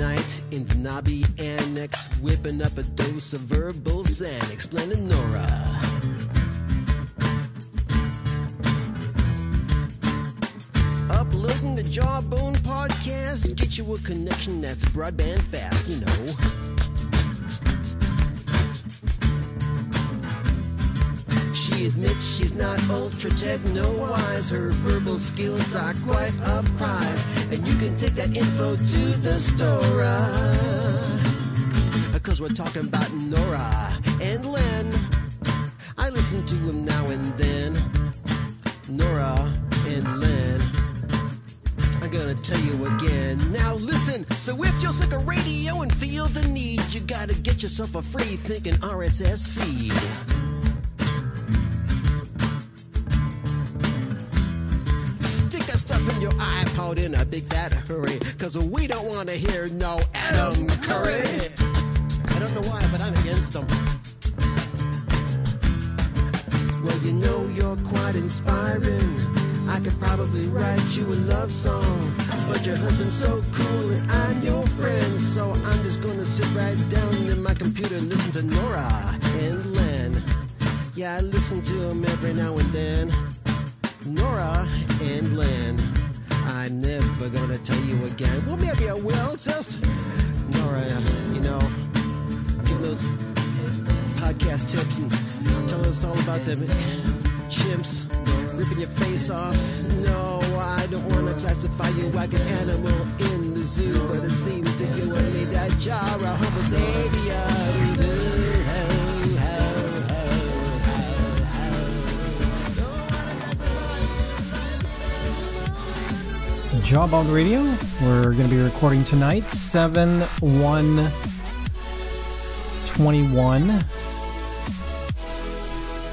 night in the Nobby Annex, whipping up a dose of verbal Xanax, blending Nora. Uploading the Jawbone podcast, get you a connection that's broadband fast, you know. She admits she's not ultra techno-wise. Her verbal skills are quite a prize, and you can take that info to the store. Cause we're talking about Nora and Len. I listen to them now and then. Nora and Len. I'm gonna tell you again. Now listen, so if you're sick of radio and feel the need, you gotta get yourself a free thinking RSS feed. Stuff in your iPod in a big fat hurry, cause we don't want to hear no Adam Curry. I don't know why, but I'm against them. Well, you know you're quite inspiring. I could probably write you a love song, but your husband's so cool and I'm your friend, so I'm just gonna sit right down in my computer, listen to Nora and Len. Yeah, I listen to them every now and then. Nora and Len. I'm never gonna tell you again. Well, maybe I will. Just Nora, you know, give those podcast tips and tell us all about them chimps ripping your face off. No, I don't wanna classify you like an animal in the zoo, but it seems that you and me that jar a homo sapien. Jawbone Radio. We're going to be recording tonight, 7/1/21,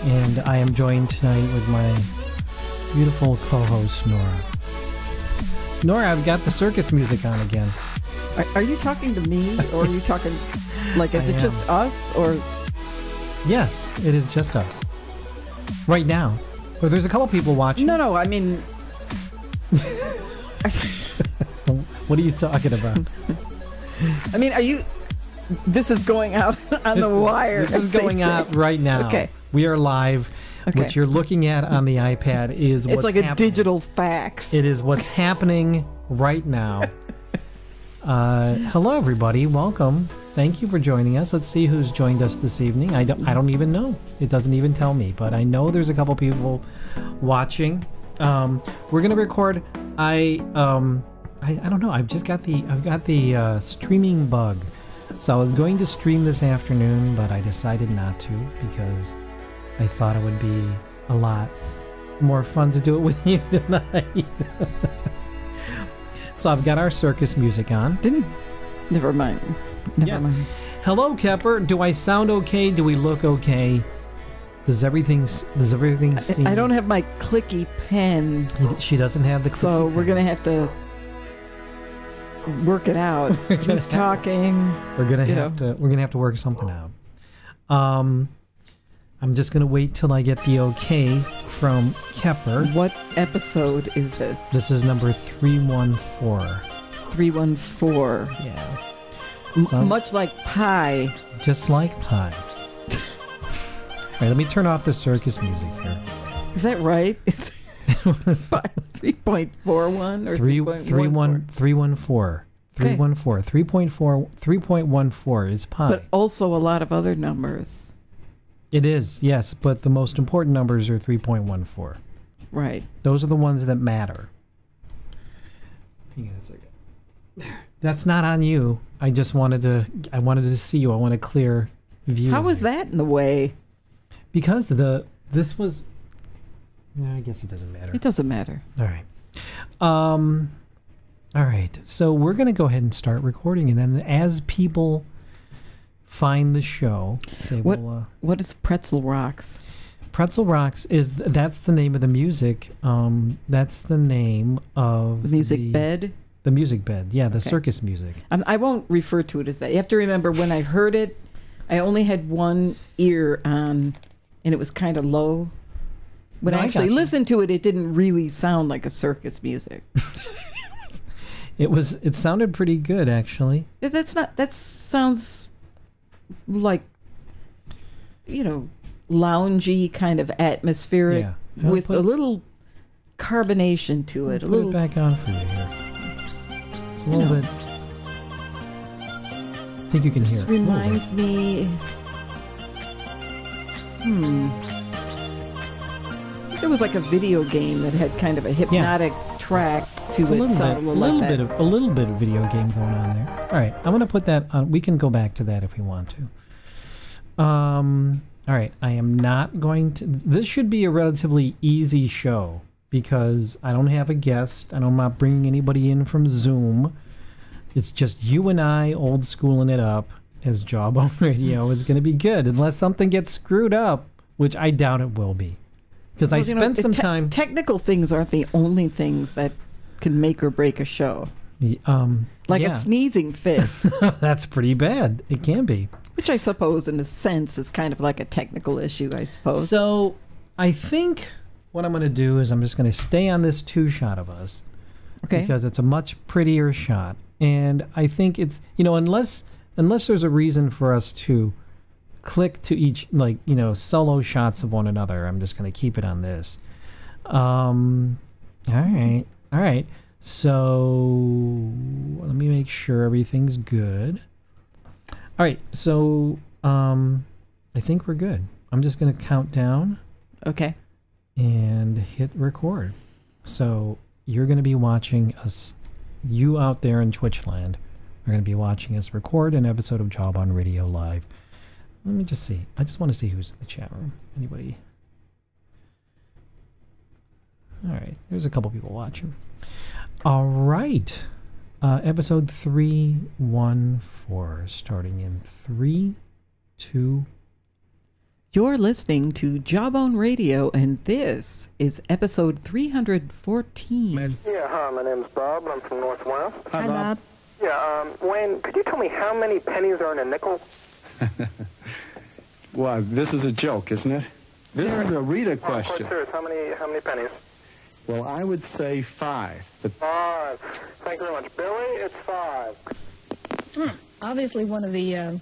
and I am joined tonight with my beautiful co-host Nora. Nora, I've got the circus music on again. Are you talking to me, or are you talking like is it just us, or? Yes, it is just us right now. But there's a couple people watching. No, I mean. What are you talking about? I mean, are you... This is going out on the wire. This is going out right now. Okay. We are live. Okay. What you're looking at on the iPad is what's happening. It's like a digital fax. It is what's happening right now. Hello, everybody. Welcome. Thank you for joining us. Let's see who's joined us this evening. I don't even know. It doesn't even tell me. But I know there's a couple people watching. We're gonna record. I don't know. I've got the streaming bug, so I was going to stream this afternoon, but I decided not to because I thought it would be a lot more fun to do it with you tonight. So I've got our circus music on. Never mind. Never mind. Hello, Kepper. Do I sound okay? Do we look okay? Does everything seem... I don't have my clicky pen. She doesn't have the clicky So pen. We're going to have to work it out. Who's talking? We're going to have to work something out. I'm just going to wait till I get the okay from Kepper. What episode is this? This is number 314. 314. Yeah. Much like pie. Just like pie. All right, let me turn off the circus music here. Is that right? 3.41 or 3.14? 3.14. 3.14 is pi. But also a lot of other numbers. It is, yes, but the most important numbers are 3.14. Right. Those are the ones that matter. Hang on a second. There. That's not on you. I just wanted to see you. I want a clear view. How was that in the way? Because this was... No, I guess it doesn't matter. It doesn't matter. All right. All right. So we're going to go ahead and start recording, and then as people find the show, they will... What is Pretzel Rocks? Pretzel Rocks that's the name of the music. That's the name of... The music bed? The music bed. Yeah, the circus music. I won't refer to it as that. You have to remember, when I heard it, I only had one ear on, and it was kind of low. When I actually listened to it, it didn't really sound like a circus music. It sounded pretty good, actually. That sounds like, loungy kind of atmospheric with a little carbonation to it. Put it back on for you here. It's a little bit. I think you can hear it. This reminds me. There was like a video game that had kind of a hypnotic track to it. A little bit of video game going on there. All right, I'm going to put that on. We can go back to that if we want to. All right, I am not going to. This should be a relatively easy show because I don't have a guest and I'm not bringing anybody in from Zoom. It's just you and I old schooling it up as Jawbone Radio. It's going to be good unless something gets screwed up, which I doubt it will be. Because I spent some time. Technical things aren't the only things that can make or break a show. A sneezing fit. That's pretty bad. It can be. Which I suppose, in a sense, is kind of like a technical issue, I suppose. So I think what I'm going to do is I'm just going to stay on this 2-shot of us. Okay. Because it's a much prettier shot. And I think it's, unless there's a reason for us to click to each, solo shots of one another, I'm just going to keep it on this. All right. So let me make sure everything's good. All right. So I think we're good. I'm just going to count down. Okay. And hit record. So you're going to be watching us. You out there in Twitch land are going to be watching us record an episode of Jawbone Radio live. Let me just see. I just want to see who's in the chat room. Anybody? All right. There's a couple people watching. All right. Episode 314 starting in 3, 2. You're listening to Jawbone Radio, and this is episode 314. Yeah, hi, my name's Bob. I'm from Northwest. Hi, Bob. Yeah, Wayne, could you tell me how many pennies are in a nickel? Well, this is a joke, isn't it? This is a Rita question. I'm quite serious. How many pennies? Well, I would say 5. But 5. Thank you very much. Billy, it's 5. Obviously one of the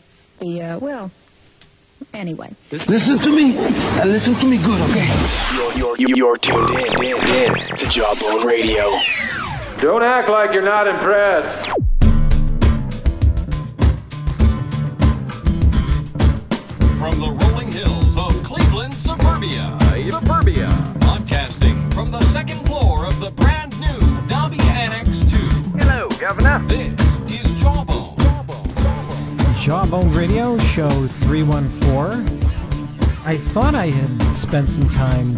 anyway. Listen to me, and listen to me good, okay? You're tuned in to Jawbone Radio. Don't act like you're not impressed. From the rolling hills of Cleveland, suburbia, broadcasting from the second floor of the brand new Dobby Annex 2. Hello, Governor. This is Jawbone. Jawbone Radio, show 314. I thought I had spent some time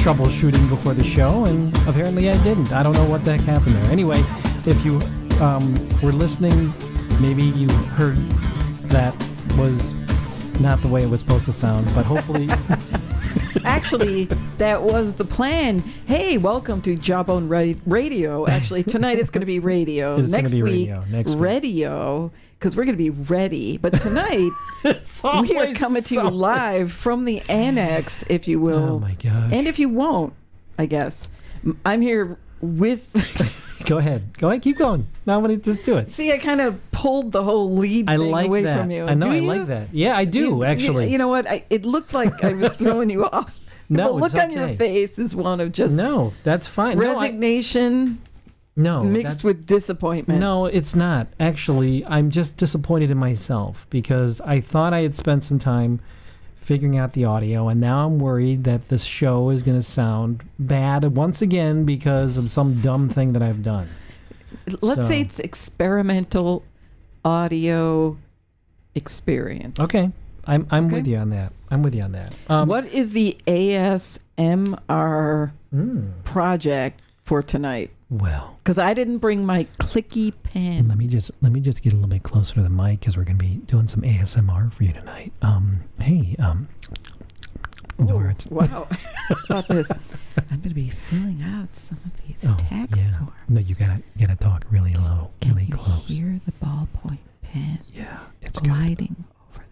troubleshooting before the show, and apparently I didn't. I don't know what the heck happened there. Anyway, if you were listening, maybe you heard that was not the way it was supposed to sound, but hopefully... Actually, that was the plan. Hey, welcome to Jawbone Radio. Actually, tonight it's going to be radio. Next week, radio, because we're going to be ready. But tonight, we are coming to you live from the annex, if you will. Oh, my gosh. And if you won't, I guess. I'm here with... Go ahead. Keep going. Now I'm going to just do it. See, I kind of pulled the whole lead thing away from you. I know, I like that. Yeah, I do, actually. You know what? It looked like I was throwing you off. No, the look it's okay. on your face is one of just... No, that's fine. Resignation mixed with disappointment. No, it's not. Actually, I'm just disappointed in myself because I thought I had spent some time figuring out the audio, and now I'm worried that this show is going to sound bad once again because of some dumb thing that I've done. Let's say it's experimental audio experience. Okay. I'm with you on that. What is the ASMR project for tonight? Well, because I didn't bring my clicky pen. Let me just get a little bit closer to the mic because we're going to be doing some ASMR for you tonight. Hey, Nora. Wow. How about this? I'm going to be filling out some of these text forms. No, you gotta talk really low, really close. Can you hear the ballpoint pen? Yeah, it's gliding over the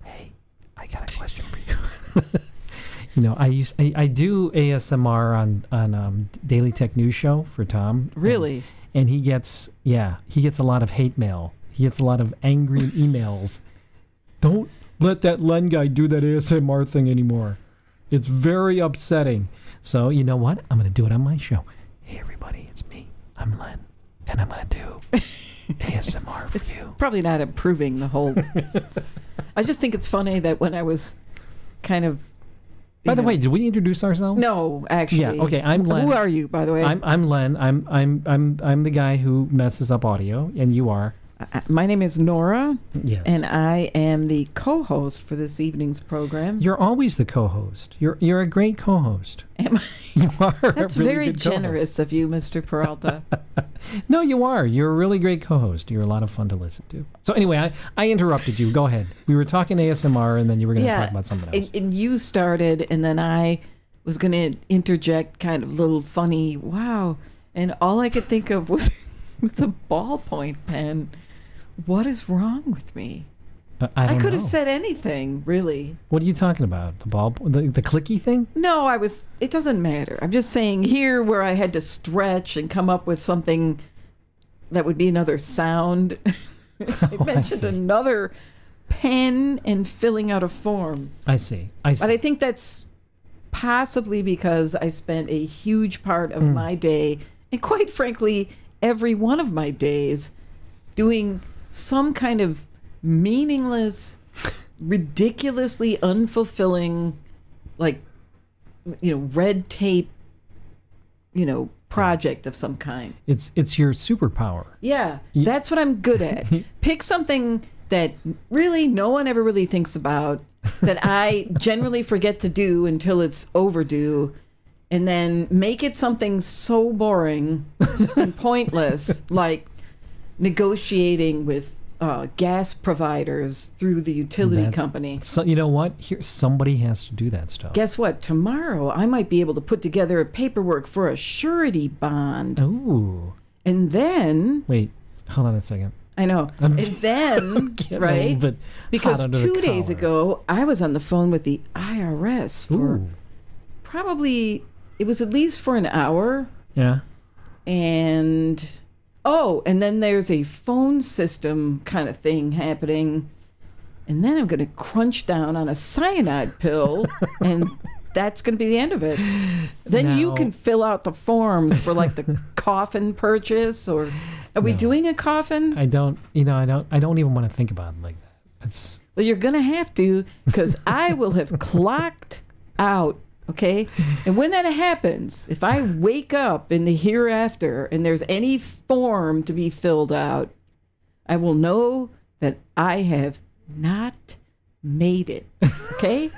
paper. Hey, I got a question for you. I do ASMR on Daily Tech News Show for Tom. Really? and he gets a lot of hate mail. He gets a lot of angry emails. Don't let that Len guy do that ASMR thing anymore. It's very upsetting. So you know what? I'm going to do it on my show. Hey everybody, it's me. I'm Len, and I'm going to do ASMR for you. Probably not improving the whole. I just think it's funny that when I was kind of. By the way, did we introduce ourselves? No, actually. Yeah. Okay. I'm Len. Who are you, by the way? I'm Len. I'm the guy who messes up audio, and you are. My name is Nora. Yes. And I am the co-host for this evening's program. You're always the co-host. You're a great co-host. Am I? You are. That's really very good generous of you, Mr. Peralta. No, you are. You're a really great co-host. You're a lot of fun to listen to. So anyway, I interrupted you. Go ahead. We were talking ASMR, and then you were going to talk about something else. And you started, and then I was going to interject kind of little funny, wow. And all I could think of was a ballpoint pen. What is wrong with me? I could have said anything, really. What are you talking about? The clicky thing? No, it doesn't matter. I'm just saying here where I had to stretch and come up with something that would be another sound. I mentioned another pen and filling out a form. I see. But I think that's possibly because I spent a huge part of my day, and quite frankly, every one of my days, doing some kind of meaningless, ridiculously unfulfilling, red tape, project of some kind. It's your superpower. Yeah, that's what I'm good at. Pick something that really no one ever really thinks about, that I generally forget to do until it's overdue, and then make it something so boring and pointless, like negotiating with gas providers through the utility company. So you know what? Somebody has to do that stuff. Guess what? Tomorrow I might be able to put together paperwork for a surety bond. Ooh. And then... Wait, hold on a second. I know. And then, right? Because 2 days ago, I was on the phone with the IRS for probably... It was at least for an hour. Yeah. And... Oh, and then there's a phone system kind of thing happening. And then I'm going to crunch down on a cyanide pill, and that's going to be the end of it. Then you can fill out the forms for like the coffin purchase, or are we doing a coffin? I don't even want to think about it like that. Well, you're going to have to, because I will have clocked out. Okay? And when that happens, if I wake up in the hereafter and there's any form to be filled out, I will know that I have not made it. Okay?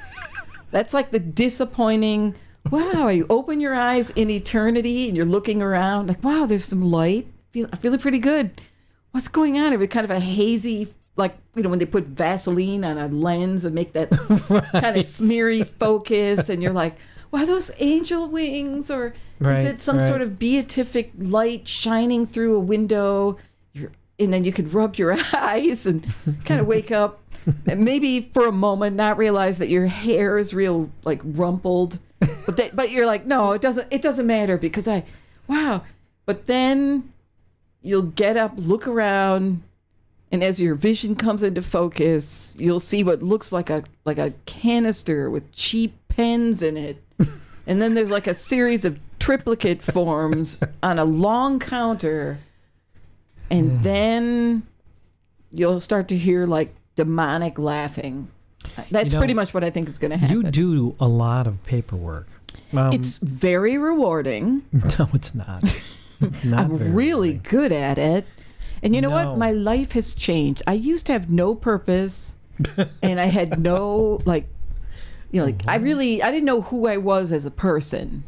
That's like the disappointing, wow, you open your eyes in eternity and you're looking around like, wow, there's some light. I'm feeling pretty good. What's going on? It was kind of a hazy, like, when they put Vaseline on a lens and make that kind of smeary focus, and you're like, wow, those angel wings, or is it some sort of beatific light shining through a window? And then you could rub your eyes and kind of wake up, and maybe for a moment not realize that your hair is real, like, rumpled. But you're like, no, it doesn't matter, because wow. But then you'll get up, look around, and as your vision comes into focus, you'll see what looks like a canister with cheap pens in it. And then there's like a series of triplicate forms on a long counter. And then you'll start to hear like demonic laughing. That's pretty much what I think is going to happen. You do a lot of paperwork. It's very rewarding. No, it's not. It's not. I'm really good at it. And you know what? My life has changed. I used to have no purpose, and I had no, I didn't know who I was as a person.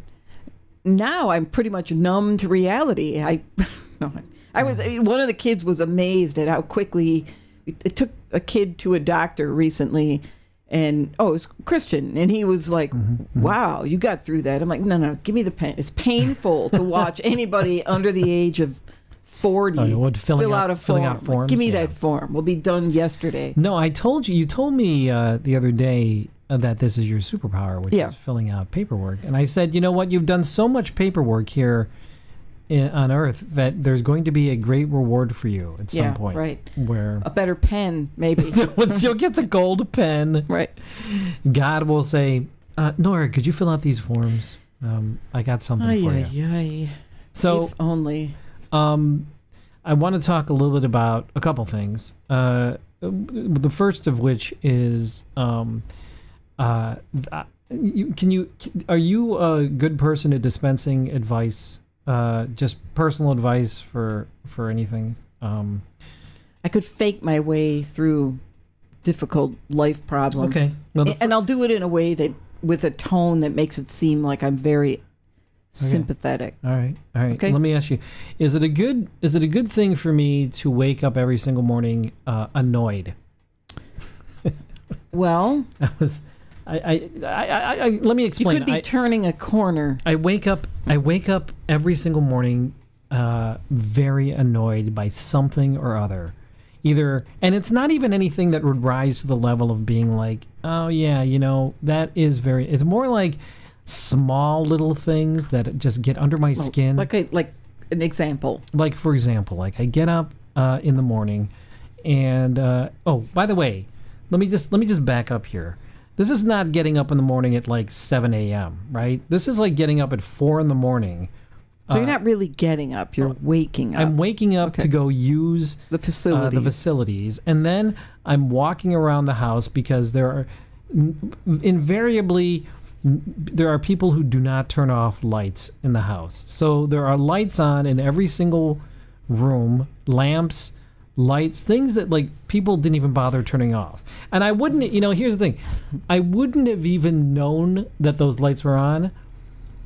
Now I'm pretty much numb to reality. One of the kids was amazed at how quickly it took a kid to a doctor recently, and it was Christian, and he was like, wow, you got through that. I'm like, no, give me the pen. It's painful to watch anybody under the age of 40 fill out a form. Forms, give me that form. We'll be done yesterday. No, you told me the other day that this is your superpower, which is filling out paperwork. And I said, you know what? You've done so much paperwork here on Earth that there's going to be a great reward for you at some point. Right. Where a better pen, maybe. once you'll get the gold pen, right? God will say, Nora, could you fill out these forms? I got something for you. So if only. I want to talk a little bit about a couple things. The first of which is, are you a good person at dispensing advice? Just personal advice for anything? I could fake my way through difficult life problems. Okay. Well, and I'll do it in a way that, with a tone that makes it seem like I'm very sympathetic. All right. Okay. Let me ask you: Is it a good thing for me to wake up every single morning annoyed? Well, I let me explain. You could be turning a corner. I wake up every single morning very annoyed by something or other. And it's not even anything that would rise to the level of being like, oh yeah, that is it's more like small little things that just get under my skin. Like an example. Like, for example, I get up in the morning and by the way, let me just back up here. This is not getting up in the morning at like 7 a.m., right? This is like getting up at 4 in the morning. So you're not really getting up, you're waking up. I'm waking up to go use the facilities. And then I'm walking around the house because there are invariably people who do not turn off lights in the house. So there are lights on in every single room, lamps, lights, things that like people didn't even bother turning off. And I wouldn't, here's the thing. I wouldn't have even known that those lights were on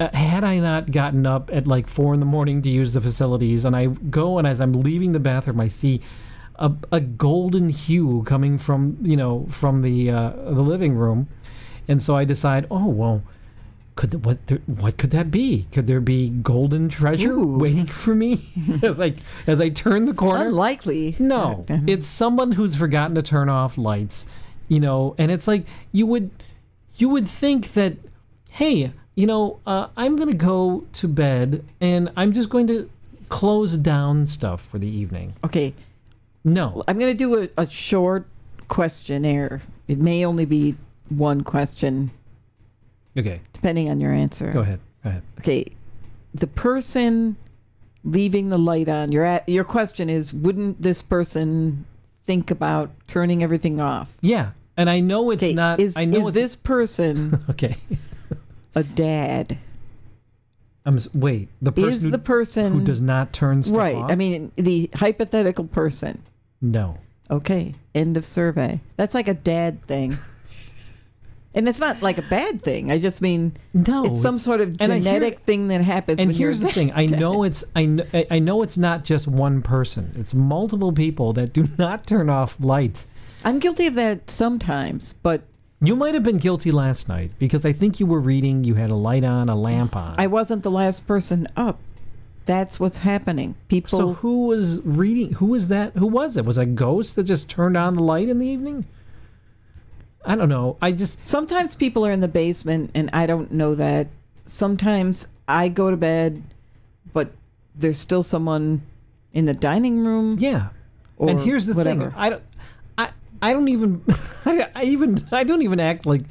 had I not gotten up at like 4 in the morning to use the facilities. And I go, and as I'm leaving the bathroom, I see a golden hue coming from the living room. And so I decide, oh, well, what could that be? Could there be golden treasure waiting for me as I turn the corner? Unlikely. No, it's someone who's forgotten to turn off lights, and it's like you would think that, hey, I'm gonna go to bed and I'm just going to close down stuff for the evening. Okay. No, I'm gonna do a short questionnaire. It may only be one question. Okay. Depending on your answer. Go ahead. Okay. The person leaving the light on, your question is, wouldn't this person think about turning everything off? Yeah. And I know it's not... Is this person okay. a dad? Wait. The person who does not turn stuff off? Right. I mean, the hypothetical person. No. Okay. End of survey. That's like a dad thing. And it's not like a bad thing. I just mean, it's some sort of genetic thing that happens. And when here's you're the thing: I know it's not just one person. It's multiple people that do not turn off lights. I'm guilty of that sometimes, but you might have been guilty last night because I think you were reading. You had a light on, a lamp on. I wasn't the last person up. That's what's happening. People. So who was reading? Who was that? Who was it? Was it a ghost that just turned on the light in the evening? I don't know. Sometimes people are in the basement, and I don't know that. Sometimes I go to bed, but there's still someone in the dining room. Yeah. And here's the thing. I don't even act like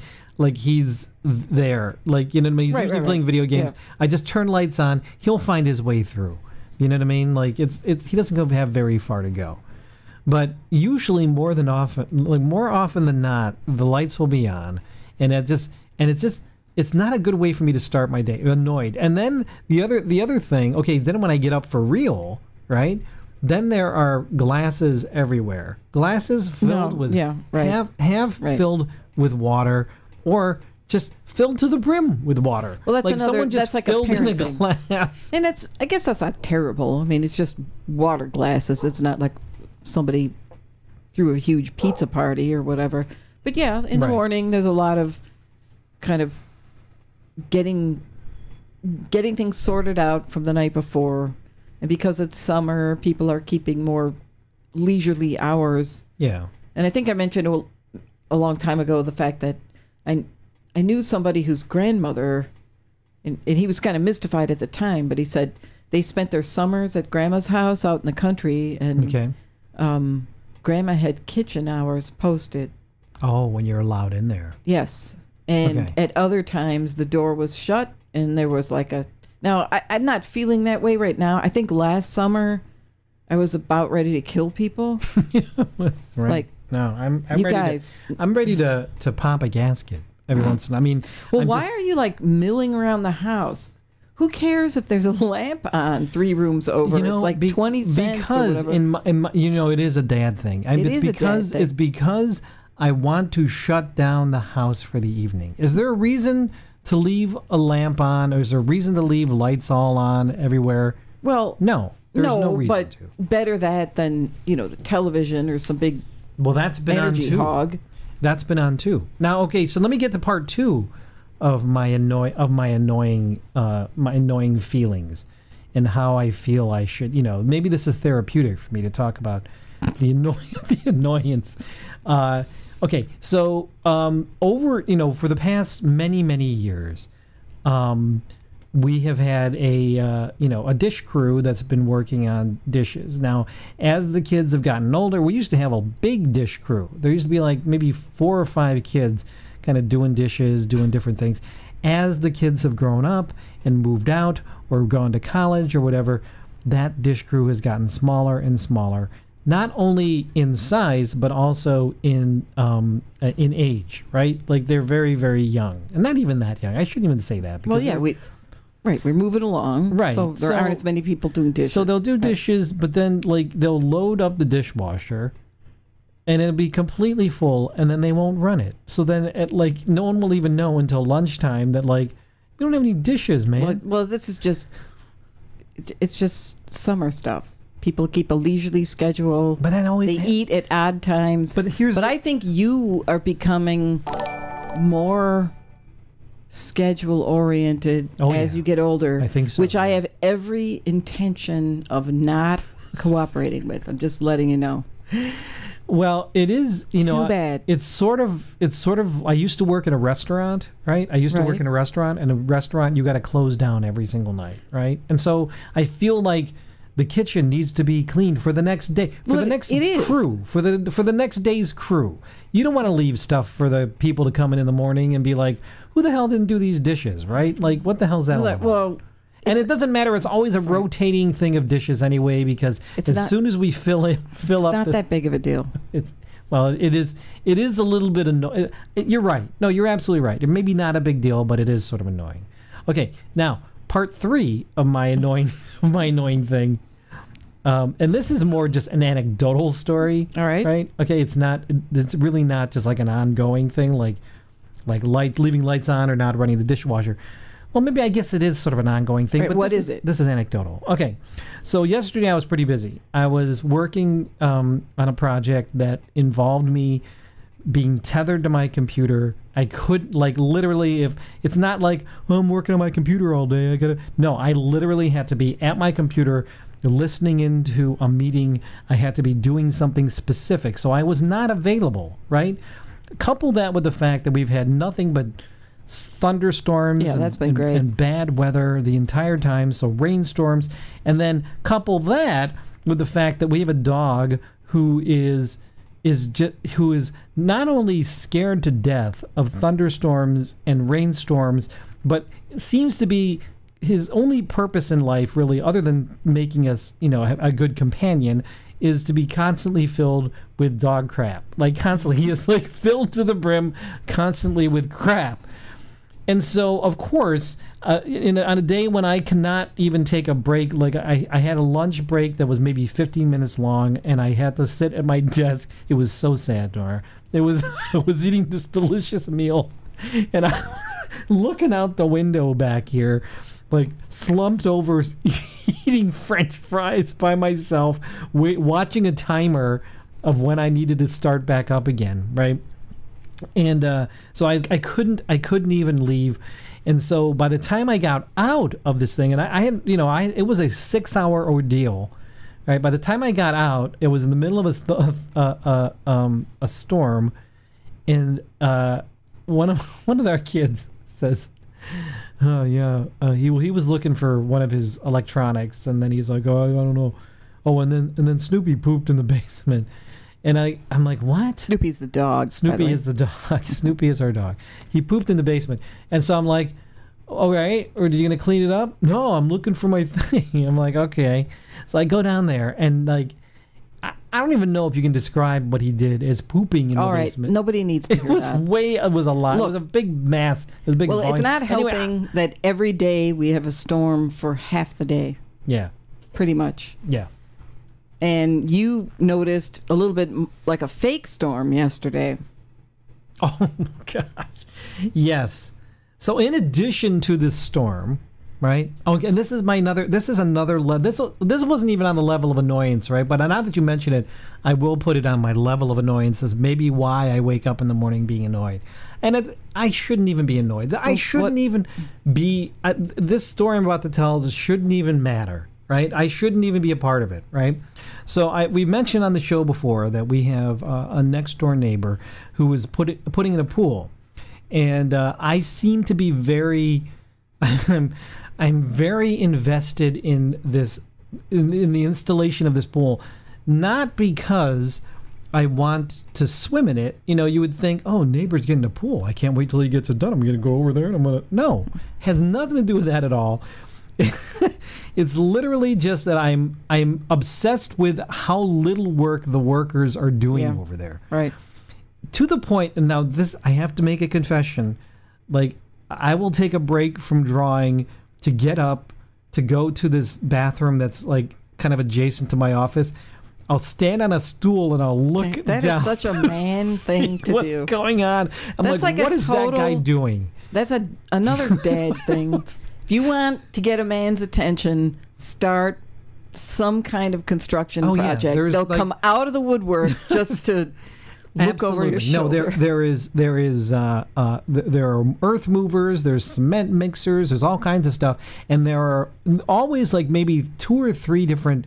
he's there. Like, he's usually playing video games. Yeah. I just turn lights on. He'll find his way through. You know what I mean? Like he doesn't have very far to go. But usually more often than not, the lights will be on, and it's not a good way for me to start my day. Annoyed. And then the other thing, okay, then when I get up for real, right? Then there are glasses everywhere. Glasses filled with filled with water, or just filled to the brim with water. Well, that's like filled a parent in a glass. And I guess that's not terrible. I mean, it's just water glasses. It's not like somebody threw a huge pizza party or whatever. But yeah, in the morning there's a lot of kind of getting things sorted out from the night before, and because it's summer, people are keeping more leisurely hours. Yeah. And I think I mentioned a long time ago the fact that I knew somebody whose grandmother, and he was kind of mystified at the time, but he said they spent their summers at Grandma's house out in the country, and Okay. Grandma had kitchen hours posted. Oh, when you're allowed in there. Yes. And Okay. at other times, the door was shut, and there was like a... Now, I'm not feeling that way right now. I think last summer, I was about ready to kill people. Right. Like, no, I'm you ready guys... I'm ready to pop a gasket every once in a while. I mean, Well, I'm why just- are you like milling around the house? Who cares if there's a lamp on 3 rooms over? You know, it's like 20 cents because or whatever. in my, it is a dad thing. It is a dad because thing. it's because I want to shut down the house for the evening. Is there a reason to leave a lamp on, or is there a reason to leave lights all on everywhere? Well, No, there's no reason but to. better that than, the television or some big Well, that's been energy on too. hog. That's been on too. Now, okay, so let me get to part 2 of my annoying feelings and how I feel I should, maybe this is therapeutic for me to talk about the annoyance. Okay, so over, for the past many years, we have had a dish crew that's been working on dishes. Now, as the kids have gotten older, we used to have a big dish crew. There used to be like maybe 4 or 5 kids kind of doing dishes, doing different things. As the kids have grown up and moved out or gone to college or whatever, that dish crew has gotten smaller and smaller, not only in size but also in age, right? Like they're very, very young, and not even that young. I shouldn't even say that. Well, because yeah, we're moving along. Right, So there aren't as many people doing dishes. So they'll do Right. dishes, but then like they'll load up the dishwasher, and it'll be completely full, and then they won't run it. So then, no one will even know until lunchtime that you don't have any dishes, man. Well, this is just... It's just summer stuff. People keep a leisurely schedule. But that always They eat at odd times. But I think you are becoming more schedule-oriented as you get older. I think so. Which I have every intention of not cooperating with. I'm just letting you know. Well, it is, Too bad. It's sort of. I used to work in a restaurant, right? I used to work Right. in a restaurant, and a restaurant you got to close down every single night, right? And so I feel like the kitchen needs to be cleaned for the next day, for the next crew, for the next day's crew. You don't want to leave stuff for the people to come in the morning and be like, "Who the hell didn't do these dishes?" Right? Like, what the hell's that all about? Well, and it doesn't matter. It's always a rotating thing of dishes anyway, because soon as we fill up, it's not that big of a deal. It is a little bit annoying. You're right. No, you're absolutely right. It may be not a big deal, but it is sort of annoying. Okay, now part 3 of my annoying thing, and this is more just an anecdotal story. All right. Right. Okay. It's really not just like an ongoing thing, like leaving lights on or not running the dishwasher. Well, maybe I guess it is sort of an ongoing thing. Right, but what this is it? This is anecdotal. Okay. So yesterday I was pretty busy. I was working on a project that involved me being tethered to my computer. I could literally, if it's not like, oh, I'm working on my computer all day, I literally had to be at my computer listening into a meeting. I had to be doing something specific. So I was not available, right? Couple that with the fact that we've had nothing but thunderstorms that's been great. and bad weather the entire time, so rainstorms, and then couple that with the fact that we have a dog who is not only scared to death of thunderstorms and rainstorms, but seems to be his only purpose in life, really, other than making us, a good companion, is to be constantly filled with dog crap. Constantly, he is filled to the brim, constantly with crap. And so, of course, on a day when I cannot even take a break, I had a lunch break that was maybe 15 minutes long, and I had to sit at my desk. It was so sad, Nora. I was eating this delicious meal, and I looking out the window back here, slumped over, eating French fries by myself, watching a timer of when I needed to start back up again, right? And so I couldn't even leave. And so by the time I got out of this thing, and I had, it was a 6-hour ordeal, right? By the time I got out, it was in the middle of a storm, and one of our kids says, Oh yeah, he was looking for one of his electronics, and then he's like, oh, I don't know. Oh, and then Snoopy pooped in the basement, and I'm like, what? Snoopy's the dog. Snoopy is the dog. Snoopy is our dog. He pooped in the basement, and so I'm like, all right, or are you gonna clean it up? No, I'm looking for my thing. I'm like, okay. So I go down there, and like, I don't even know if you can describe what he did as pooping in the basement. Nobody needs to hear that. It was a lot. Look, it was a big mass. It was a big well, volume. it's not helping that every day we have a storm for half the day. Yeah. Pretty much. Yeah. And you noticed a little bit like a fake storm yesterday. Oh, gosh. Yes. So in addition to this storm, right? Oh, and this is another this wasn't even on the level of annoyance, right? But now that you mention it, I will put it on my level of annoyance as maybe why I wake up in the morning being annoyed. And I shouldn't even be annoyed. I shouldn't even be this story I'm about to tell shouldn't even matter, right? I shouldn't even be a part of it, right? So we mentioned on the show before that we have a next door neighbor who was putting in a pool. And I seem to be very I'm very invested in this, in the installation of this pool, not because I want to swim in it. You know, you would think, oh, neighbor's getting a pool. I can't wait till he gets it done. I'm going to go over there and I'm going to... No, has nothing to do with that at all. It's literally just that I'm obsessed with how little work the workers are doing over there. Right. To the point, and now this, I have to make a confession. Like, I will take a break from drawing to get up to go to this bathroom that's like kind of adjacent to my office. I'll stand on a stool and I'll look down. That is such a man thing to what's do. What's going on? I'm that's like, what is that guy doing? That's another dad thing. If you want to get a man's attention, start some kind of construction project. Yeah. They'll come out of the woodwork just to look over your shoulder. No, there are earth movers, there's cement mixers, there's all kinds of stuff, and there are always like maybe 2 or 3 different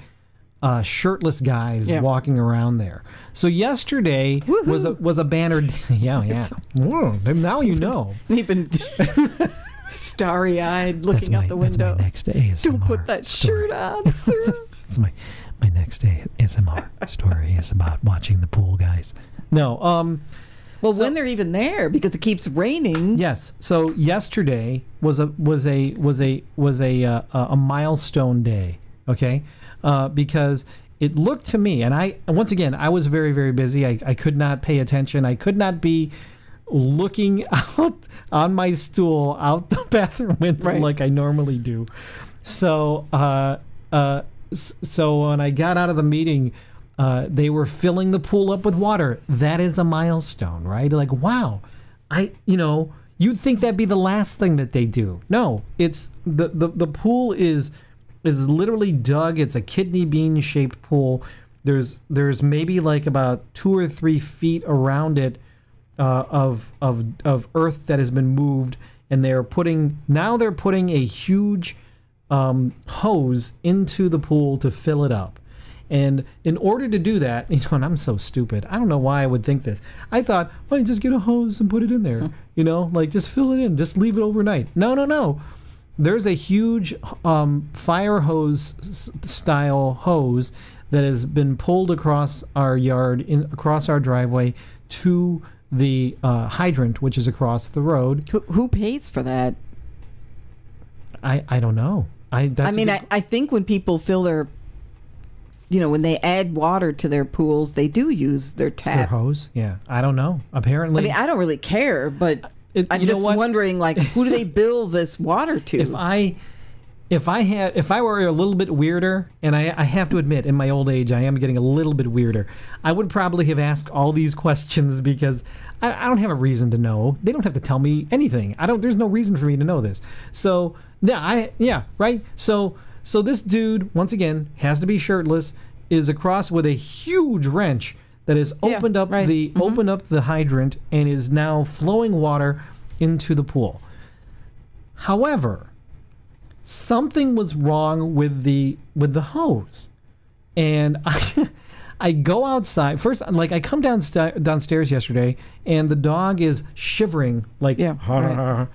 shirtless guys walking around there. So yesterday was a banner. Yeah. Whoa, now you know. Even starry-eyed looking out the window. That's my next ASMR Don't put that shirt on, sir. It's my next ASMR story is about watching the pool guys. No, well, when they're even there, because it keeps raining. Yes. So yesterday was a milestone day. Okay, because it looked to me, and I was very, very busy. I could not pay attention. I could not be looking out on my stool out the bathroom window like I normally do. So so when I got out of the meeting, they were filling the pool up with water. That is a milestone, right? Like, wow, you'd think that'd be the last thing that they do. No, it's the pool is literally dug. It's a kidney bean shaped pool. There's maybe like about 2 or 3 feet around it of earth that has been moved, and they're putting a huge hose into the pool to fill it up. And in order to do that, and I'm so stupid. I don't know why I would think this. I thought, well, you just get a hose and put it in there. Like just fill it in, just leave it overnight. No. There's a huge fire hose style hose that has been pulled across our yard, across our driveway to the hydrant, which is across the road. Who pays for that? I don't know. I think when people fill their, when they add water to their pools, they do use their tap. Their hose? Yeah. I don't know. Apparently. I don't really care, but I'm just wondering, like, who do they bill this water to? If I were a little bit weirder, and I have to admit, in my old age, I am getting a little bit weirder, I would probably have asked all these questions because I don't have a reason to know. They don't have to tell me anything. There's no reason for me to know this. So, right? So this dude, once again, has to be shirtless, is across with a huge wrench that has opened up opened up the hydrant and is now flowing water into the pool. However, something was wrong with the hose, and I go outside first. Like I come downstairs yesterday, and the dog is shivering, like right.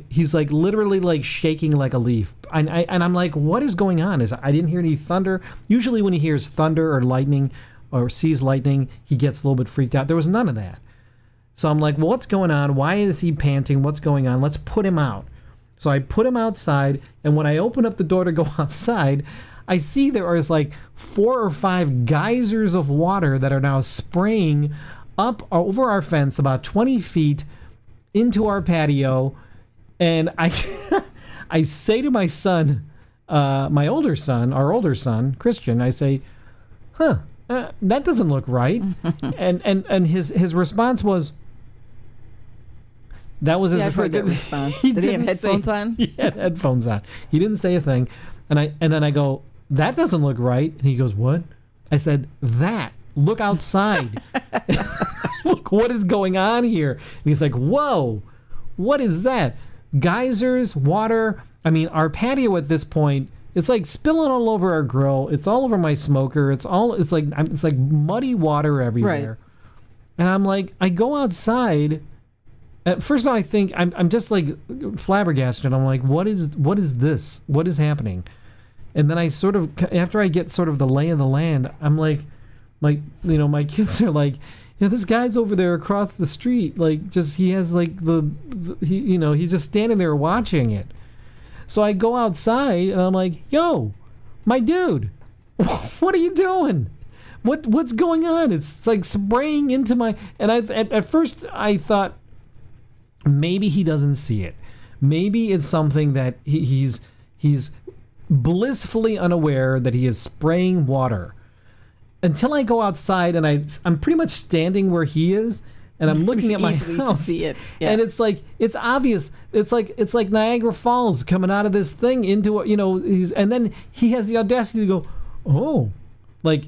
he's like literally like shaking like a leaf. And I'm like, what is going on? I didn't hear any thunder. Usually when he hears thunder or lightning or sees lightning, he gets a little bit freaked out. There was none of that. So I'm like, well, what's going on? Why is he panting? What's going on? Let's put him out. So I put him outside, and when I open up the door to go outside, I see there is like 4 or 5 geysers of water that are now spraying up over our fence about 20 feet into our patio. And I say to my son, our older son, Christian, I say, that doesn't look right. and his response was, that was his I've heard that response. Did he have headphones on? He had headphones on. He didn't say a thing. And then I go, that doesn't look right. And he goes, what? I said, that. Look outside. Look, what is going on here? And he's like, whoa, what is that? Geysers, water. I mean, our patio at this point, it's like spilling all over our grill. It's all over my smoker. It's like muddy water everywhere. Right. And I'm like, I go outside. At first, I think I'm just like flabbergasted. I'm like, what is this? What is happening? And then I sort of, after I get sort of the lay of the land, I'm like, my kids are like, this guy's over there across the street. Like, just he has like he's just standing there watching it. So I go outside and I'm like, yo, my dude, what are you doing? What's going on? It's like spraying into my. And at first I thought, maybe he doesn't see it. Maybe it's something that he's blissfully unaware that he is spraying water. Until I go outside and I'm pretty much standing where he is, and I'm looking at my house. To see it. Yeah. And it's like, it's obvious. It's like Niagara Falls coming out of this thing into and then he has the audacity to go, oh, like.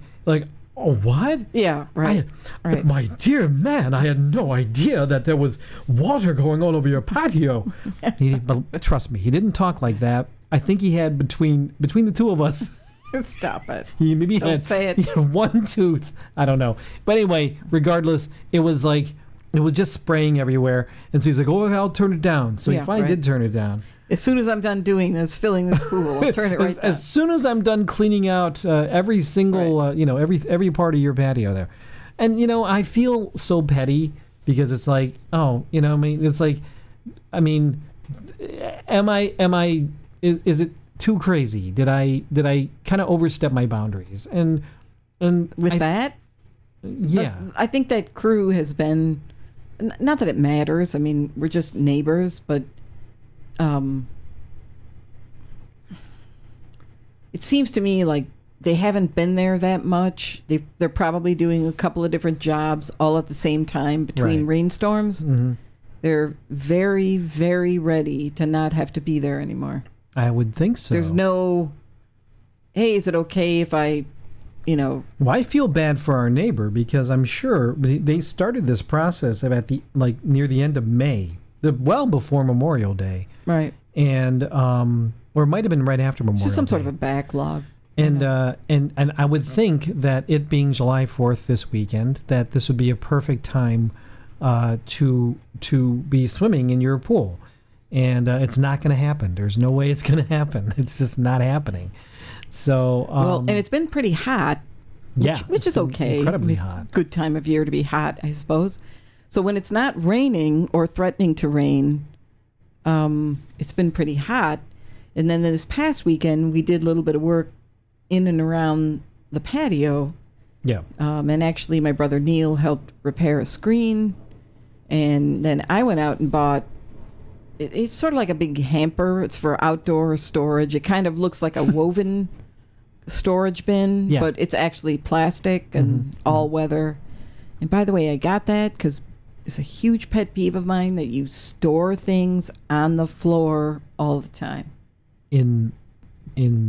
Oh, what? Yeah, right. Right. My dear man, I had no idea that there was water going all over your patio. But trust me, he didn't talk like that. I think he had between the two of us. Stop it. He maybe Don't say it. He had one tooth. I don't know. But anyway, regardless, it was just spraying everywhere. And so he's like, oh, I'll turn it down. So he finally did turn it down. As soon as I'm done doing this, filling this pool, I'll turn it right down. As soon as I'm done cleaning out every single, every part of your patio there. And, I feel so petty because it's like, oh, it's like, is it too crazy? Did I kind of overstep my boundaries? And with that? Yeah. But I think that crew has been, not that it matters. I mean, we're just neighbors, but it seems to me like they haven't been there that much. They're probably doing a couple of different jobs all at the same time between rainstorms. Mm-hmm. They're very, very ready to not have to be there anymore. I would think so. There's no, hey, is it okay if I, Well, I feel bad for our neighbor because I'm sure they started this process near the end of May, well before Memorial Day. Right. And or it might have been right after Memorial Day. Just some sort of a backlog. And I would think that it being July 4th this weekend, that this would be a perfect time to be swimming in your pool. And it's not going to happen. There's no way it's going to happen. It's just not happening. So and it's been pretty hot. Which is okay. Incredibly it's hot. A good time of year to be hot, I suppose. So when it's not raining or threatening to rain, it's been pretty hot. And then this past weekend, we did a little bit of work in and around the patio. Yeah. And actually, my brother Neil helped repair a screen. And then I went out and bought, it's sort of like a big hamper. It's for outdoor storage. It kind of looks like a woven storage bin, but it's actually plastic and all weather. And by the way, I got that because it's a huge pet peeve of mine that you store things on the floor all the time. In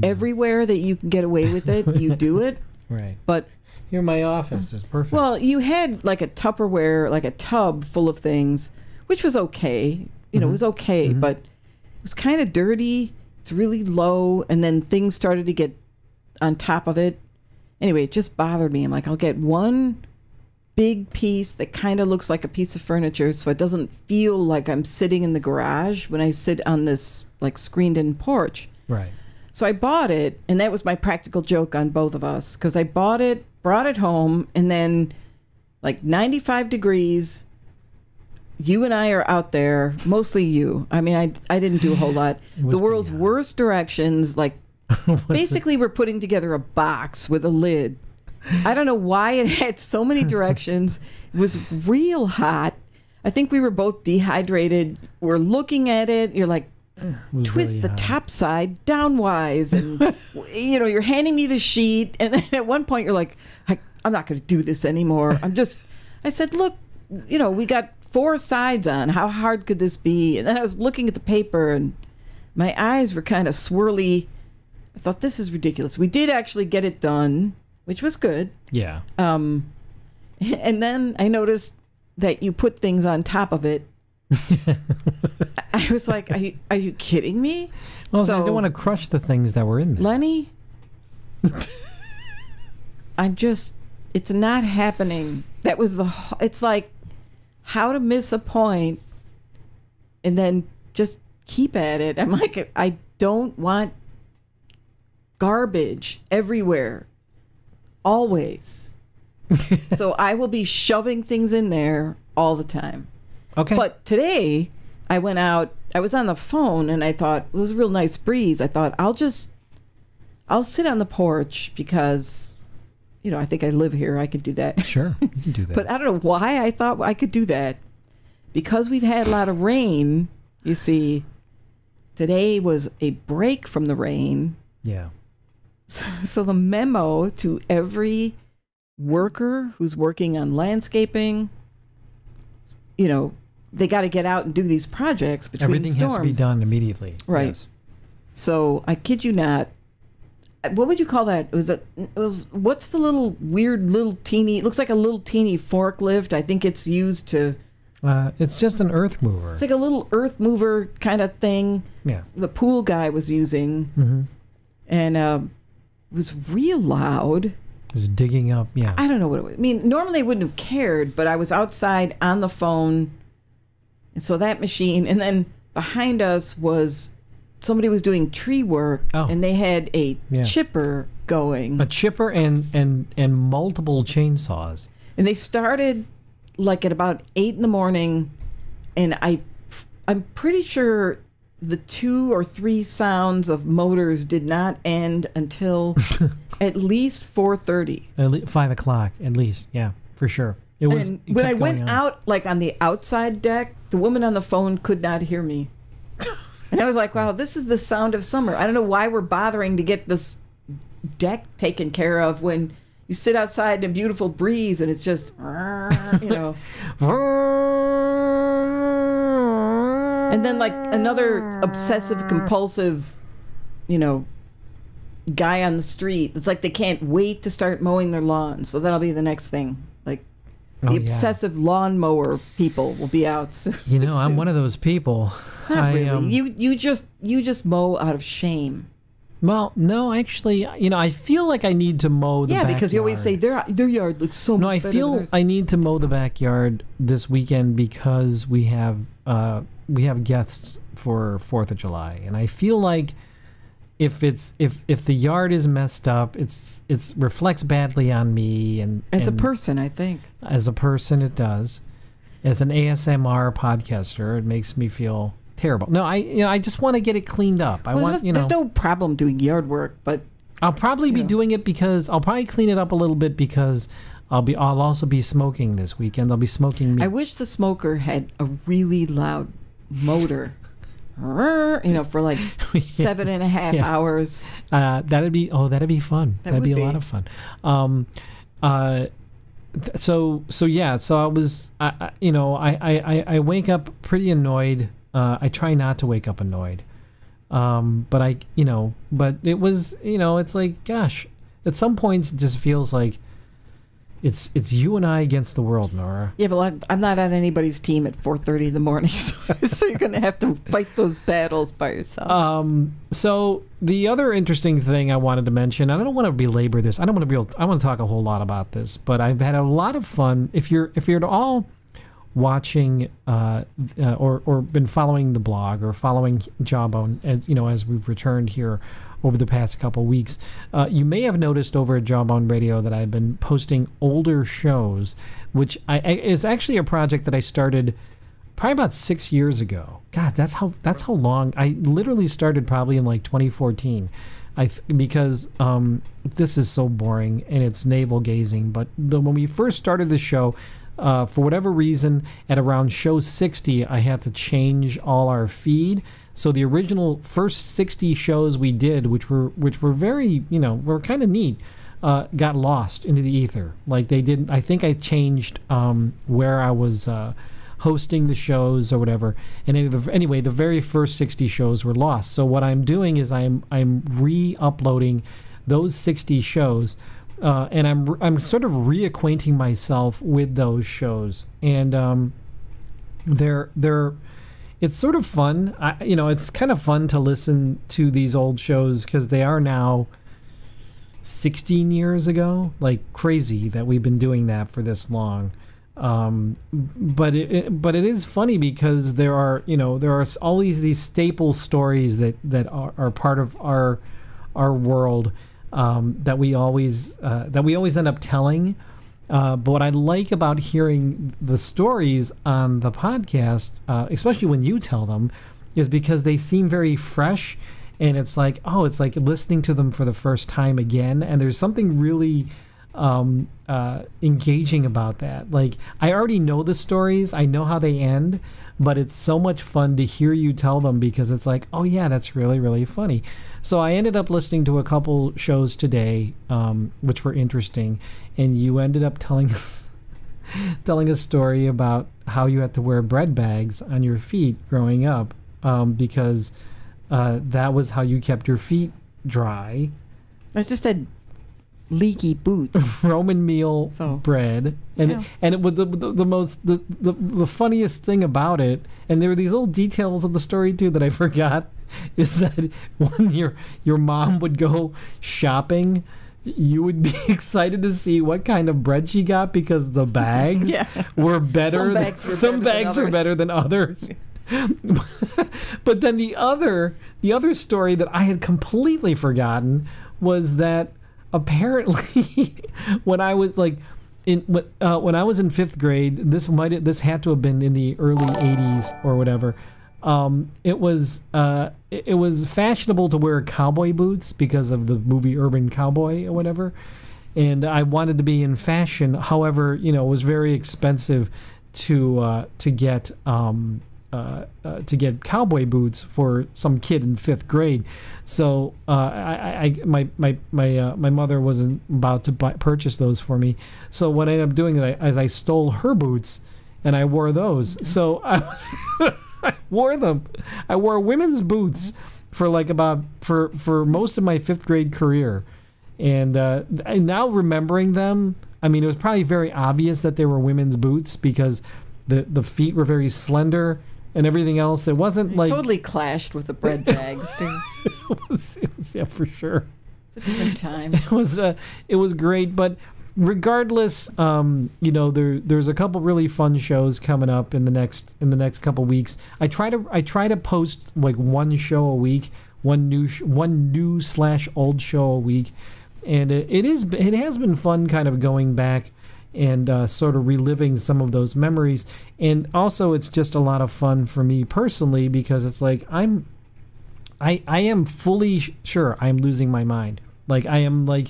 everywhere that you can get away with it, you do it. Right. But here in my office is perfect. Well, you had like a Tupperware, like a tub full of things, which was okay. It was okay, but it was kind of dirty. It's really low, and then things started to get on top of it. Anyway, it just bothered me. I'm like, I'll get one big piece that kind of looks like a piece of furniture so it doesn't feel like I'm sitting in the garage when I sit on this like screened-in porch. Right. So I bought it, and that was my practical joke on both of us, because I bought it, brought it home, and then like 95 degrees, you and I are out there, mostly you. I mean, I didn't do a whole lot. The world's worst directions, like basically we're putting together a box with a lid. I don't know why it had so many directions. It was real hot. I think we were both dehydrated. We're looking at it. You're like, twist the top side downwise, and you're handing me the sheet, and then at one point you're like, I'm not going to do this anymore. I said, look, we got 4 sides on. How hard could this be? And then I was looking at the paper, and my eyes were kind of swirly. I thought, this is ridiculous. We did actually get it done, which was good. Yeah. And then I noticed that you put things on top of it. I was like, are you kidding me? Well, so, I don't want to crush the things that were in there. Lenny, it's not happening. That was it's like how to miss a point and then just keep at it. I'm like, I don't want garbage everywhere, always. So I will be shoving things in there all the time. Okay. But today, I went out, I was on the phone, and I thought, it was a real nice breeze. I thought, I'll sit on the porch because, I think I live here. I could do that. Sure, you can do that. But I don't know why I thought I could do that. Because we've had a lot of rain, you see, today was a break from the rain. Yeah. So the memo to every worker who's working on landscaping, they got to get out and do these projects between Everything storms. has to be done immediately. Right. Yes. So I kid you not. What would you call that? What's the little weird little teeny? It looks like a little teeny forklift. I think it's used to. It's just an earth mover. It's like a little earth mover kind of thing. Yeah. The pool guy was using, and it was real loud. It's digging up. Yeah. I don't know what it was. I mean, normally I wouldn't have cared, but I was outside on the phone. And so that machine, and then behind us was somebody was doing tree work, and they had a chipper going. A chipper and multiple chainsaws. And they started like at about 8 a.m, and I'm pretty sure the 2 or 3 sounds of motors did not end until at least 4:30. 5 o'clock at least. Yeah, for sure. It was. And when I went out, like on the outside deck, the woman on the phone could not hear me. And I was like, wow, this is the sound of summer. I don't know why we're bothering to get this deck taken care of when you sit outside in a beautiful breeze and it's just, And then like another obsessive compulsive, guy on the street. It's like they can't wait to start mowing their lawn. So that'll be the next thing. Like the obsessive lawnmower people will be out soon. I'm one of those people. Not really. You just mow out of shame. Well, no, actually, I feel like I need to mow the backyard. Yeah, because you always say their yard looks so much better. No, I feel I need to mow the backyard this weekend because we have guests for 4th of July, and I feel like if the yard is messed up, it's reflects badly on me and a person, I think. As a person, it does. As an ASMR podcaster, it makes me feel terrible. No, I just want to get it cleaned up. There's no problem doing yard work, but I'll probably be doing it because I'll probably clean it up a little bit because I'll also be smoking this weekend. I'll be smoking meat. I wish the smoker had a really loud motor. For like 7.5 hours. That'd be fun. That'd be a lot of fun. So I was, I wake up pretty annoyed. I try not to wake up annoyed. But it was, it's like, gosh, at some points it just feels like, it's you and I against the world, Nora. Yeah, but I'm not on anybody's team at 4:30 in the morning, so you're going to have to fight those battles by yourself. So the other interesting thing I wanted to mention, I don't want to belabor this. I want to talk a whole lot about this, but I've had a lot of fun. If you're at all watching or been following the blog or following Jawbone, as we've returned here over the past couple weeks, you may have noticed over at Jawbone Radio that I've been posting older shows, which is actually a project that I started probably about 6 years ago. God, that's how long. I literally started probably in like 2014. Because this is so boring and it's navel gazing. But when we first started the show, for whatever reason, at around show 60, I had to change all our feed. So the original first 60 shows we did, which were very, were kind of neat, got lost into the ether. Like they didn't. I think I changed where I was hosting the shows or whatever. And anyway, the very first 60 shows were lost. So what I'm doing is I'm re-uploading those 60 shows. And I'm sort of reacquainting myself with those shows, and it's sort of fun. It's kind of fun to listen to these old shows because they are now 16 years ago. Like crazy that we've been doing that for this long. But it is funny because there are all these staple stories that are part of our world. That we always end up telling, but what I like about hearing the stories on the podcast, especially when you tell them, is because they seem very fresh, and it's like listening to them for the first time again, and there's something really engaging about that. Like I already know the stories, I know how they end, but it's so much fun to hear you tell them because it's like, oh yeah, that's really, really funny. So I ended up listening to a couple shows today, which were interesting, and you ended up telling a story about how you had to wear bread bags on your feet growing up, because that was how you kept your feet dry. I just had leaky boots. Roman meal bread, and yeah. And it was the funniest thing about it, and there were these little details of the story too that I forgot, is that when your mom would go shopping, you would be excited to see what kind of bread she got because the bags were better. Some bags were better than others. But then the other story that I had completely forgotten was that apparently when I was like when I was in 5th grade, this had to have been in the early 80s or whatever. It was fashionable to wear cowboy boots because of the movie Urban Cowboy or whatever, and I wanted to be in fashion. However, it was very expensive to get cowboy boots for some kid in 5th grade. So my mother wasn't about to purchase those for me. So what I ended up doing is I stole her boots and I wore those. So I wore them. I wore women's boots for for most of my 5th grade career. And now remembering them, I mean, it was probably very obvious that they were women's boots because the feet were very slender and everything else. It wasn't like totally clashed with the bread bags, too. it was yeah, for sure. It's a different time. It was great, but regardless, there's a couple really fun shows coming up in the next couple weeks. I try to post like one show a week, one new / old show a week, and it has been fun kind of going back and sort of reliving some of those memories. And also it's just a lot of fun for me personally because it's like I am fully sure I'm losing my mind. Like I am like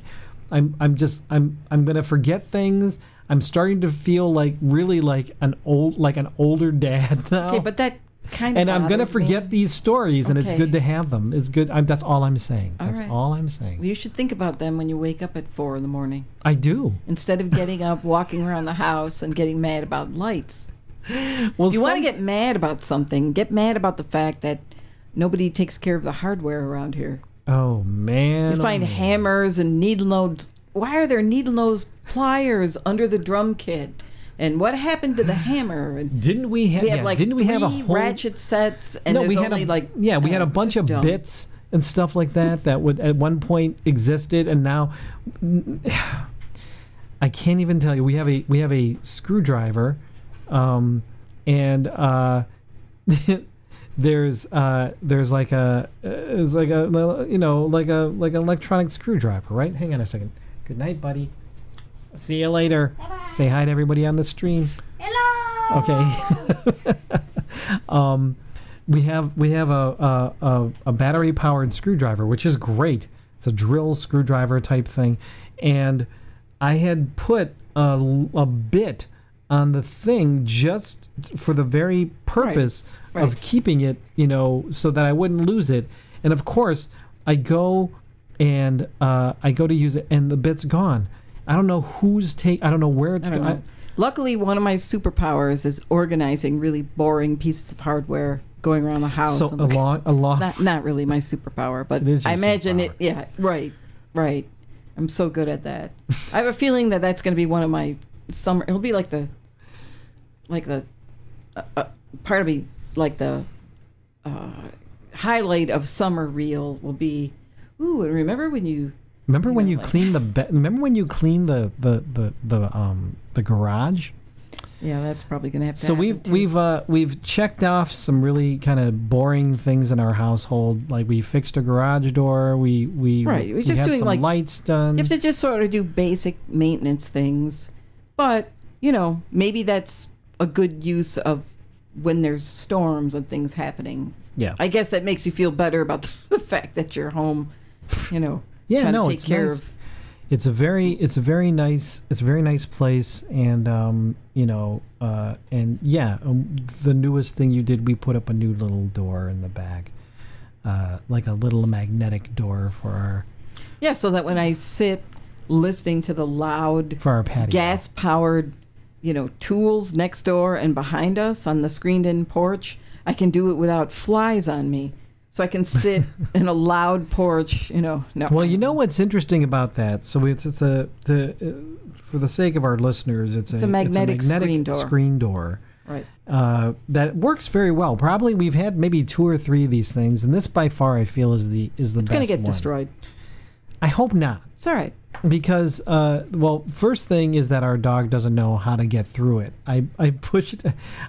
I'm gonna forget things. I'm starting to feel like really like an older dad now. Okay, but that kind of and I'm gonna forget these stories, and Okay. it's good to have them. It's good. That's all I'm saying. All That's right. all I'm saying. Well, you should think about them when you wake up at 4 a.m. I do. Instead of getting up, walking around the house, and getting mad about lights. Well, If you want to get mad about something, get mad about the fact that nobody takes care of the hardware around here. Oh man. You find hammers and needle nose. Why are there needle nose pliers under the drum kit? And what happened to the hammer? And didn't we have? we had like didn't we have a three whole ratchet sets? And No, there's we had only like we had a bunch of dumb. bits and stuff like that would at one point existed, and now I can't even tell you. We have a screwdriver, and there's like a it's like a like an electronic screwdriver, right? Hang on a second. Good night, buddy. See you later. Bye-bye. Say hi to everybody on the stream. Hello. Okay. We have a battery powered screwdriver, which is great. It's a drill screwdriver type thing, and I had put a bit on the thing just for the very purpose of keeping it, so that I wouldn't lose it. And of course, I go to use it, and the bit's gone. I don't know I don't know where it's going. Luckily, one of my superpowers is organizing really boring pieces of hardware going around the house. So it's not really my superpower, but I imagine superpower. it. Yeah, right. I'm so good at that. I have a feeling that that's going to be one of my summer. It'll be like the part of me, like the highlight of summer reel will be. Ooh, and remember when you clean the remember when you clean the garage? Yeah, that's probably gonna have to. So happen too. we've checked off some really kind of boring things in our household. Like we fixed a garage door. We just had doing some like lights done. You have to just sort of do basic maintenance things, but maybe that's a good use of when there's storms and things happening. Yeah, I guess that makes you feel better about the fact that you're home. Yeah, trying no, to take it's care nice. of. It's a very nice place, and the newest thing you did, we put up a new little door in the back, like a little magnetic door for our. Yeah, so that when I sit listening to the loud for our patio, gas-powered, tools next door and behind us on the screened-in porch, I can do it without flies on me. So I can sit in a loud porch, No. Well, what's interesting about that? So for the sake of our listeners, it's a magnetic screen door. Right. That works very well. Probably we've had maybe 2 or 3 of these things, and this by far I feel is the best one. It's going to get destroyed. I hope not. It's all right. Because, first thing is that our dog doesn't know how to get through it. I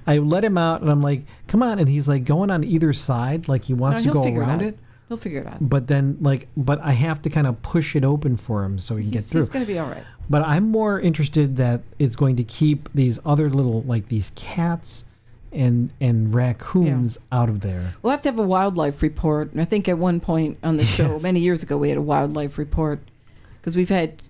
let him out, and I'm like, come on, and he's like going on either side, like he wants to go around it. He'll figure it out. But then, but I have to kind of push it open for him so he can get through. He's going to be all right. But I'm more interested that it's going to keep these other little, like these cats and raccoons out of there. We'll have to have a wildlife report. And I think at one point on the show, many years ago, we had a wildlife report. Because we've had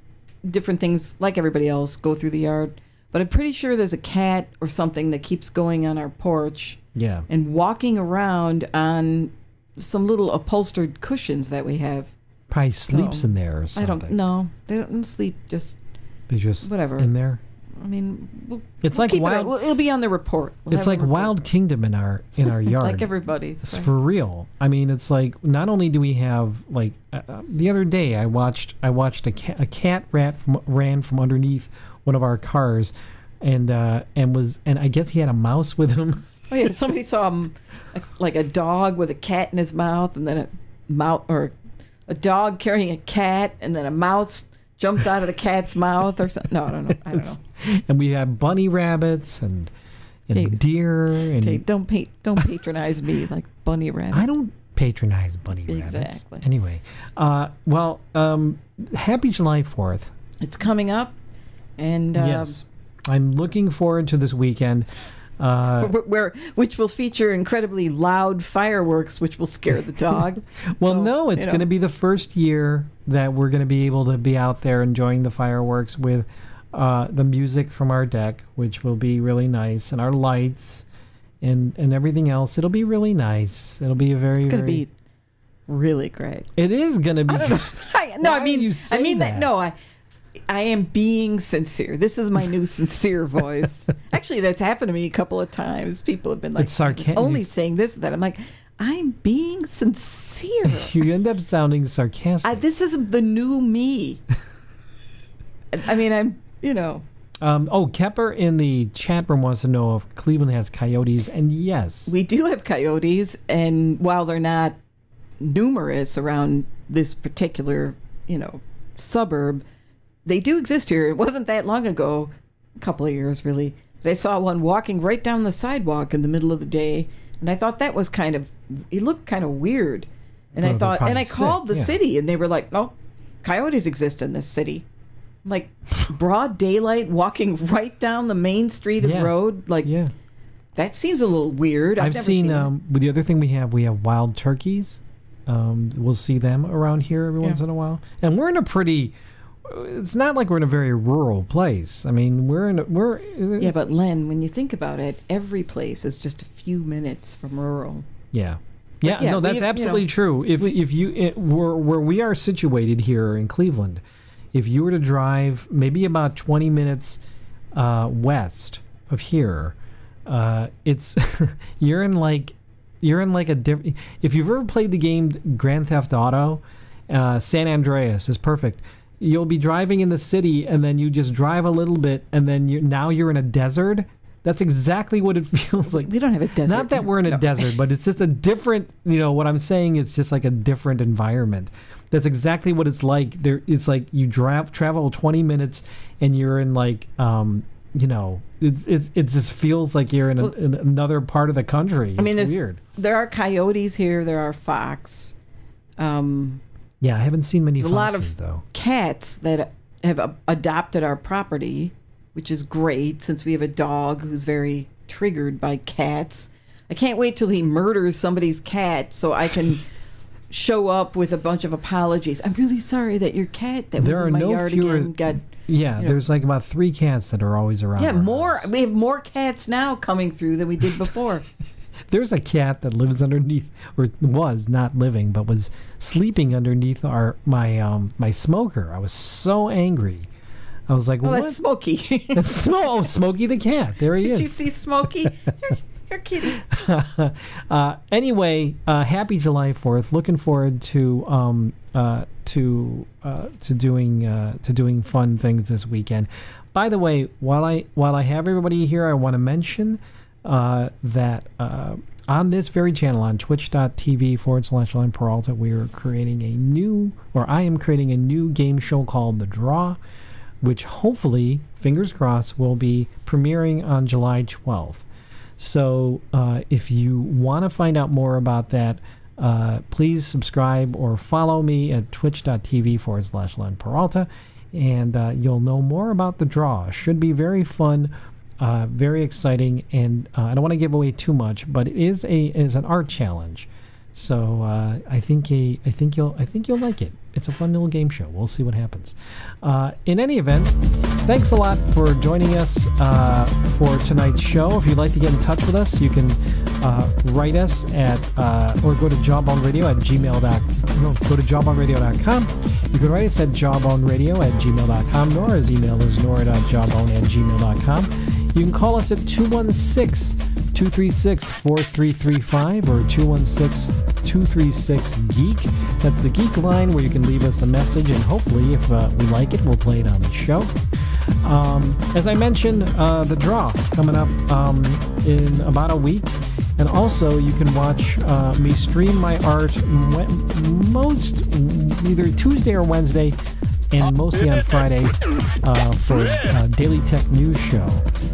different things, like everybody else, go through the yard. But I'm pretty sure there's a cat or something that keeps going on our porch. Yeah. And walking around on some little upholstered cushions that we have. Probably sleeps in there or something. I don't know. They don't sleep, They just whatever in there. I mean, it's like wild. It'll be on the report. It's like Wild Kingdom in our yard. Like everybody's. It's for real. I mean, it's like not only do we have like the other day I watched a cat ran from underneath one of our cars, and I guess he had a mouse with him. Oh yeah, somebody saw like a dog with a cat in his mouth, and then a dog carrying a cat, and then a mouse jumped out of the cat's mouth or something. No, I don't know. And we have bunny rabbits and deer. And don't patronize me like bunny rabbit. I don't patronize bunny rabbits. Exactly. Anyway, happy July 4th. It's coming up, and yes, I'm looking forward to this weekend. Which will feature incredibly loud fireworks, which will scare the dog. It's going to be the first year that we're going to be able to be out there enjoying the fireworks with the music from our deck, which will be really nice, and our lights and everything else. It'll be really nice. It'll be it's going to be really great. It is going to be. I mean that. No, I am being sincere. This is my new sincere voice. Actually, that's happened to me a couple of times. People have been like, only saying this or that. I'm like, I'm being sincere. You end up sounding sarcastic. This is the new me. I mean, Kepper in the chat room wants to know if Cleveland has coyotes, and yes. We do have coyotes, and while they're not numerous around this particular, suburb, they do exist here. It wasn't that long ago, a couple of years really, that I saw one walking right down the sidewalk in the middle of the day, and I thought that was it looked kind of weird. And I thought, and I called the city, and they were like, "No, coyotes exist in this city." Like broad daylight, walking right down the main street of the road, that seems a little weird. I've seen the other thing we have wild turkeys. We'll see them around here every once in a while, and we're in a pretty. It's not like we're in a very rural place. I mean, yeah, but Len, when you think about it, every place is just a few minutes from rural. Yeah. No, that's absolutely true. Where we are situated here in Cleveland, if you were to drive maybe about 20 minutes west of here, it's you're in like a different. If you've ever played the game Grand Theft Auto, San Andreas is perfect. You'll be driving in the city, and then you just drive a little bit, and then you're in a desert. That's exactly what it feels like. We don't have a desert. Not that we're in a desert, but it's just a different, what I'm saying, it's just like a different environment. That's exactly what it's like. It's like you travel 20 minutes and you're in like, it just feels like you're in another part of the country. It's weird. There are coyotes here. There are fox. Yeah, I haven't seen many foxes, a lot of though. Cats that have adopted our property, which is great since we have a dog who's very triggered by cats. I can't wait till he murders somebody's cat so I can show up with a bunch of apologies. I'm really sorry that your cat that was in my yard again got... Yeah, there's like about 3 cats that are always around. Yeah, more. House. We have more cats now coming through than we did before. There's a cat that lives underneath, or was not living, but was sleeping underneath my smoker. I was so angry. I was like, "What?" That's Smokey. That's Smokey the cat. There he is. Did you see Smokey? Here, kitty. Anyway, happy July 4th. Looking forward to doing fun things this weekend. By the way, while I have everybody here, I want to mention that on this very channel, on twitch.tv/Len Peralta, I am creating a new game show called The Draw, which hopefully, fingers crossed, will be premiering on July 12th. So if you want to find out more about that, please subscribe or follow me at twitch.tv/Len Peralta, and you'll know more about The Draw. Should be very fun. Very exciting, and I don't want to give away too much, but it is an art challenge, so I think you'll like it. It's a fun little game show. We'll see what happens. In any event, thanks a lot for joining us for tonight's show. If you'd like to get in touch with us, you can write us at or go to go to jawboneradio.com. You can write us at jawboneradio@gmail.com. Nora's email is nora.jawbone@gmail.com. You can call us at 216-236-4335 or 216-236-GEEK. That's the Geek line where you can leave us a message, and hopefully, if we like it, we'll play it on the show. As I mentioned, The Draw coming up in about a week. And also, you can watch me stream my art either Tuesday or Wednesday, and mostly on Fridays for Daily Tech News Show.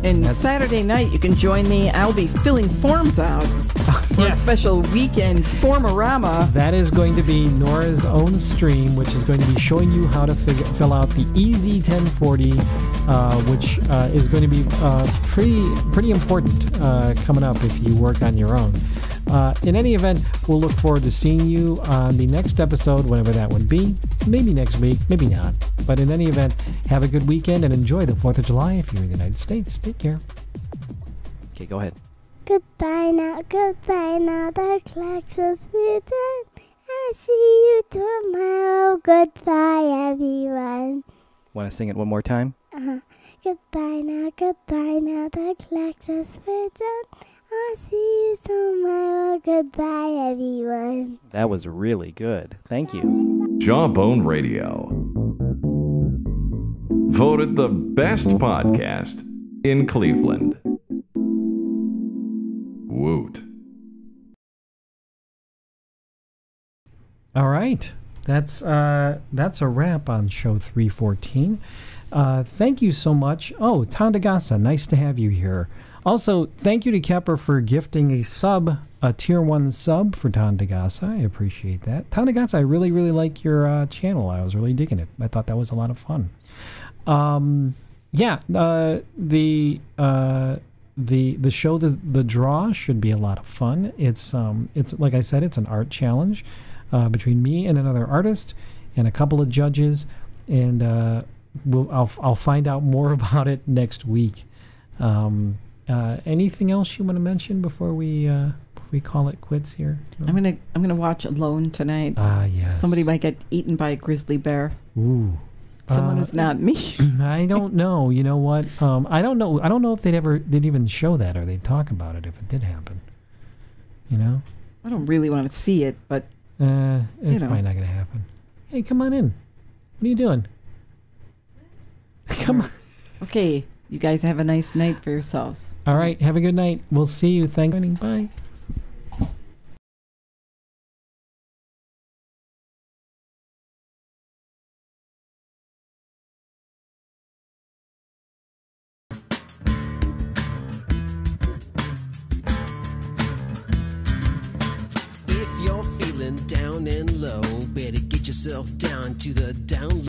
And Saturday night, you can join me. I'll be filling forms out for a special weekend Formorama. That is going to be Nora's own stream, which is going to be showing you how to fill out the Easy 1040, which is going to be pretty important coming up if you work on your own. In any event, we'll look forward to seeing you on the next episode, whenever that would be. Maybe next week, maybe not. But in any event, have a good weekend and enjoy the 4th of July if you're in the United States. Take care. Okay, go ahead. Goodbye now, the clock says we're done. I'll see you tomorrow. Goodbye, everyone. Want to sing it one more time? Goodbye now, the clock says we're done. I'll see you tomorrow. Goodbye, everyone. That was really good. Thank you. Jawbone Radio. voted the best podcast in Cleveland. Woot. All right. That's a wrap on show 314. Thank you so much. Oh, Tandagasa, nice to have you here. Also, thank you to Kepper for gifting a tier 1 sub for Tandagasa. I appreciate that. Tandagasa, I really, really like your channel. I was really digging it. I thought that was a lot of fun. The show, the draw should be a lot of fun. It's like I said, it's an art challenge between me and another artist and a couple of judges, and I'll find out more about it next week. Anything else you want to mention before we call it quits here? I'm gonna watch Alone tonight. Yes. Somebody might get eaten by a grizzly bear. Ooh. Someone who's not me. I don't know. You know what? I don't know. I don't know if they'd even show that or they'd talk about it if it did happen. You know? I don't really want to see it, but it's probably not going to happen. Hey, come on in. What are you doing? Come on. Okay, you guys have a nice night for yourselves. All right, have a good night. We'll see you. Thanks for joining. Bye. If you're feeling down and low, better get yourself down to the down low.